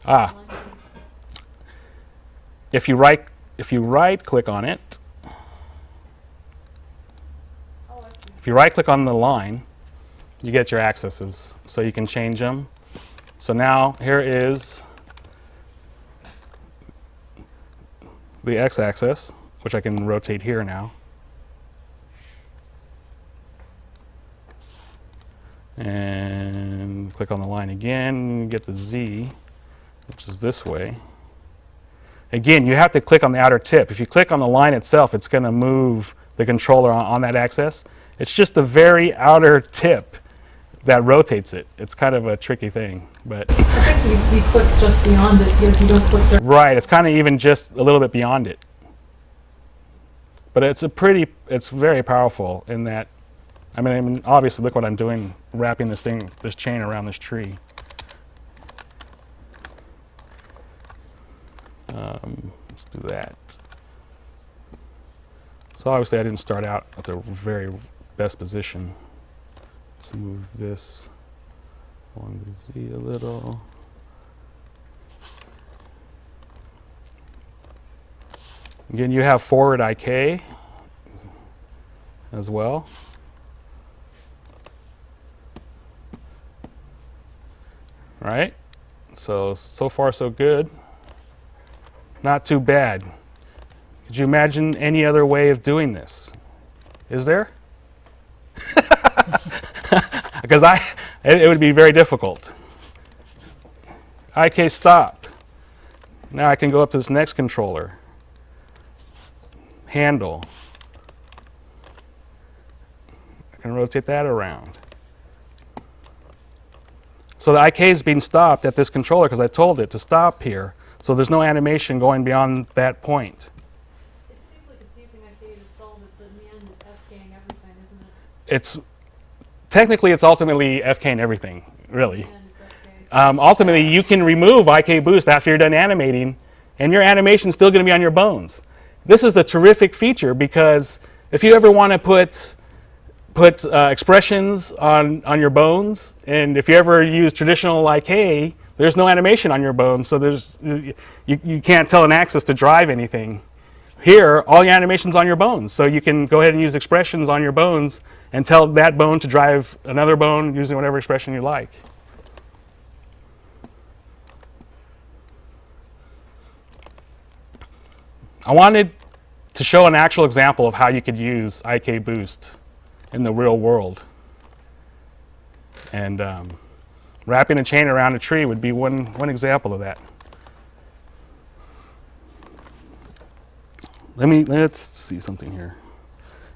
Ah, if you right click on it, if you right click on the line, you get your axes, so you can change them. So now here is the x-axis, which I can rotate here now. And click on the line again, get the z, which is this way. Again, you have to click on the outer tip. If you click on the line itself, it's going to move the controller on that axis. It's just the very outer tip that rotates it. It's kind of a tricky thing, but I think you click just beyond it because you don't click there. right, it's kind of even just a little bit beyond it. But it's very powerful in that, I mean, obviously look what I'm doing, wrapping this chain around this tree. Let's do that. So obviously I didn't start out at the very best position. Let's move this along the Z a little. Again, you have forward IK as well. Right? So far so good. Not too bad. Could you imagine any other way of doing this? Is there? Because it would be very difficult. IK stop. Now I can go up to this next controller. Handle. I can rotate that around. So the IK is being stopped at this controller because I told it to stop here. So there's no animation going beyond that point. It seems like it's using IK to solve it, but in the end it's FKing everything, isn't it? Technically it's ultimately FKing everything, really. In the end it's FK. Ultimately you can remove IK boost after you're done animating, and your animation is still going to be on your bones. This is a terrific feature because if you ever want to put expressions on your bones, and if you ever use traditional IK, there's no animation on your bones, so you can't tell an axis to drive anything. Here, all your animation's on your bones, so you can go ahead and use expressions on your bones and tell that bone to drive another bone using whatever expression you like. I wanted to show an actual example of how you could use IK boost in the real world. And wrapping a chain around a tree would be one example of that. Let's see something here.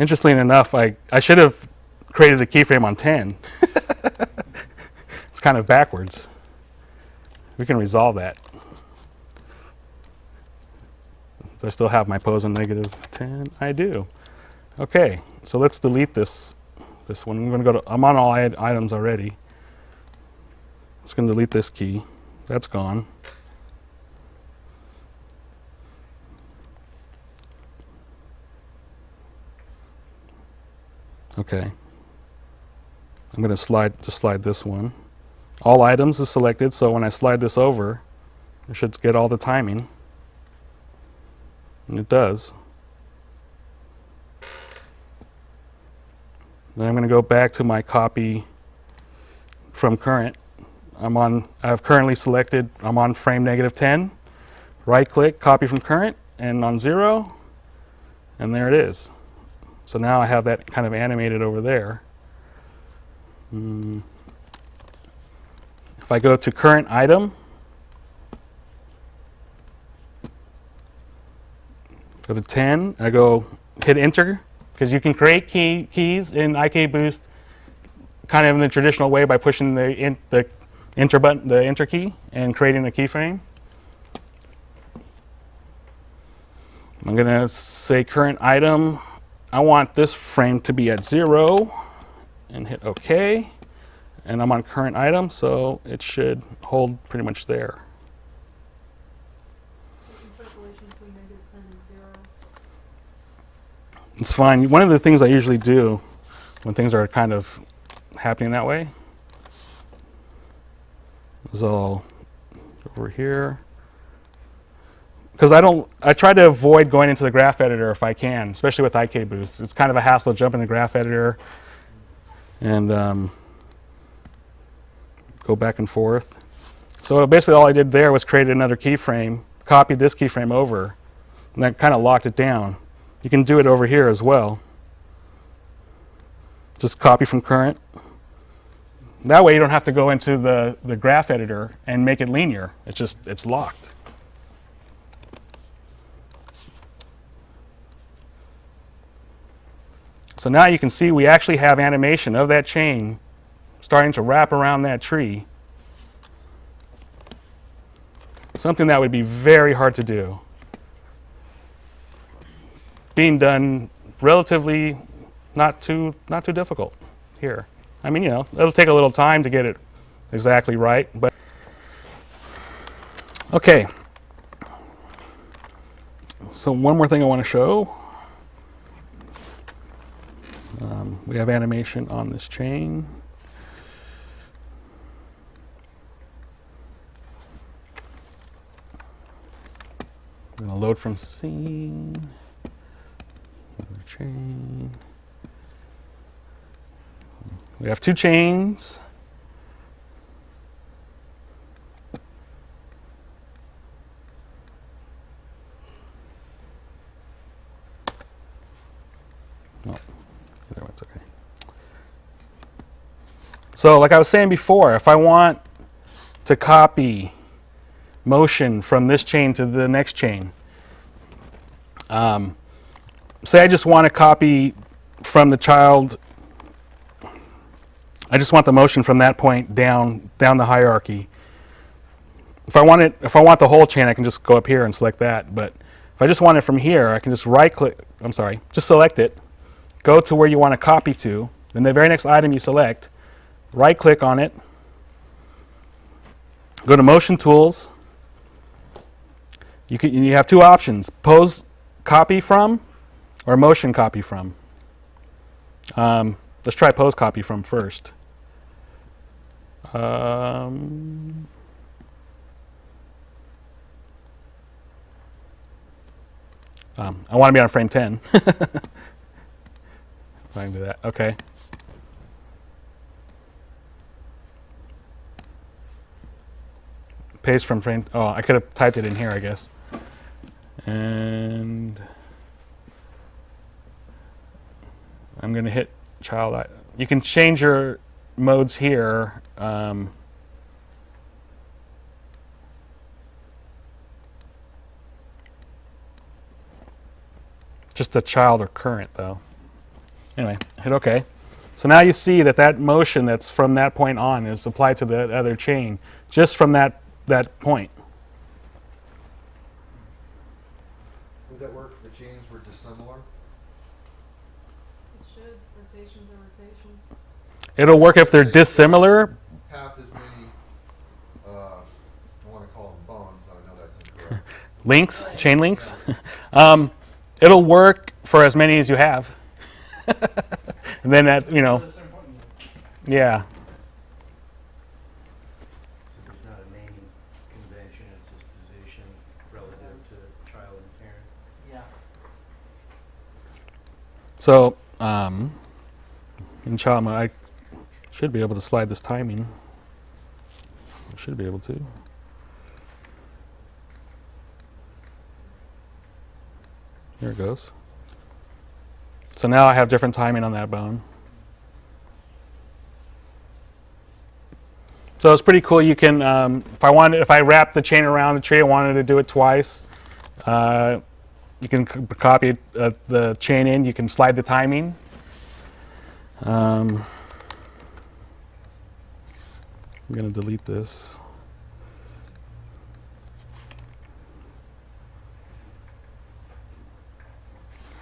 Interestingly enough, I should have created a keyframe on 10. It's kind of backwards. We can resolve that. Do I still have my pose on -10? I do. Okay, so let's delete this one. I'm going to go to, I'm on all items already. Just going to delete this key. That's gone. Okay. I'm going to slide this one. All items is selected, so when I slide this over, I should get all the timing. And it does. Then I'm going to go back to my copy from current. I've currently selected, I'm on frame -10. Right click, copy from current, and on 0, and there it is. So now I have that kind of animated over there. If I go to current item, go to 10, I go hit enter, because you can create keys in IK Boost kind of in the traditional way by pushing the enter button, the enter key, and creating a keyframe. I'm going to say current item. I want this frame to be at 0 and hit OK. And I'm on current item, so it should hold pretty much there. It's fine. One of the things I usually do when things are kind of happening that way is I'll over here. Because I try to avoid going into the graph editor if I can, especially with IK boost. It's kind of a hassle to jump in the graph editor and go back and forth. So basically all I did there was create another keyframe, copied this keyframe over, and that kind of locked it down. You can do it over here as well. Just copy from current. That way you don't have to go into the graph editor and make it linear. It's locked. So now you can see we actually have animation of that chain starting to wrap around that tree. Something that would be very hard to do. Being done relatively not too difficult here. I mean, it'll take a little time to get it exactly right, but okay. So one more thing I want to show. We have animation on this chain. I'm going to load from scene. Another chain. We have two chains. It's okay. So like I was saying before, if I want to copy motion from this chain to the next chain, say I just want to copy from the child, I just want the motion from that point down the hierarchy. If I want the whole chain, I can just go up here and select that. But if I just want it from here, I can just just select it, go to where you want to copy to, then the very next item you select, right click on it, go to motion tools. You have two options: pose copy from or motion copy from. Let's try pose copy from first. I want to be on frame 10. If I can do that, okay. Paste from frame, I could have typed it in here, I guess. And I'm going to hit child. You can change your modes here. Just a child or current though. Anyway, hit OK. So now you see that motion that's from that point on is applied to the other chain, just from that point. Would that work if the chains were dissimilar? It should. Rotations are rotations. It'll work if they're dissimilar. Half as many, I want to call them bones, but I know that's incorrect. Links, chain links. It'll work for as many as you have. And then that, yeah. So there's not a naming convention, it's just position relative to child and parent. Yeah. So in child mode, I should be able to slide this timing. I should be able to. There it goes. So now I have different timing on that bone. So it's pretty cool. You can, if I wrap the chain around the tree, I wanted to do it twice. You can copy the chain in. You can slide the timing. I'm going to delete this.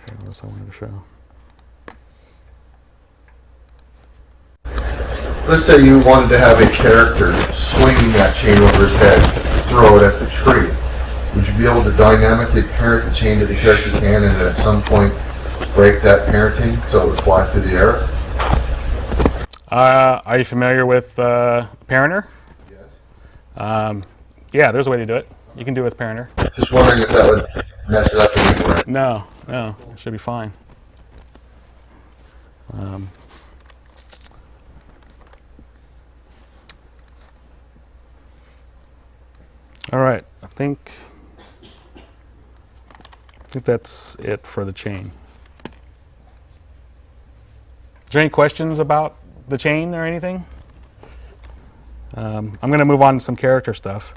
Okay, what else I wanted to show? Let's say you wanted to have a character swinging that chain over his head, throw it at the tree. Would you be able to dynamically parent the chain to the character's hand and then at some point break that parenting so it would fly through the air? Are you familiar with Parenter? Yes. Yeah, there's a way to do it. You can do it with Parinter. Just wondering if that would mess it up anymore. No, it should be fine. All right, I think that's it for the chain. Is there any questions about the chain or anything? I'm going to move on to some character stuff.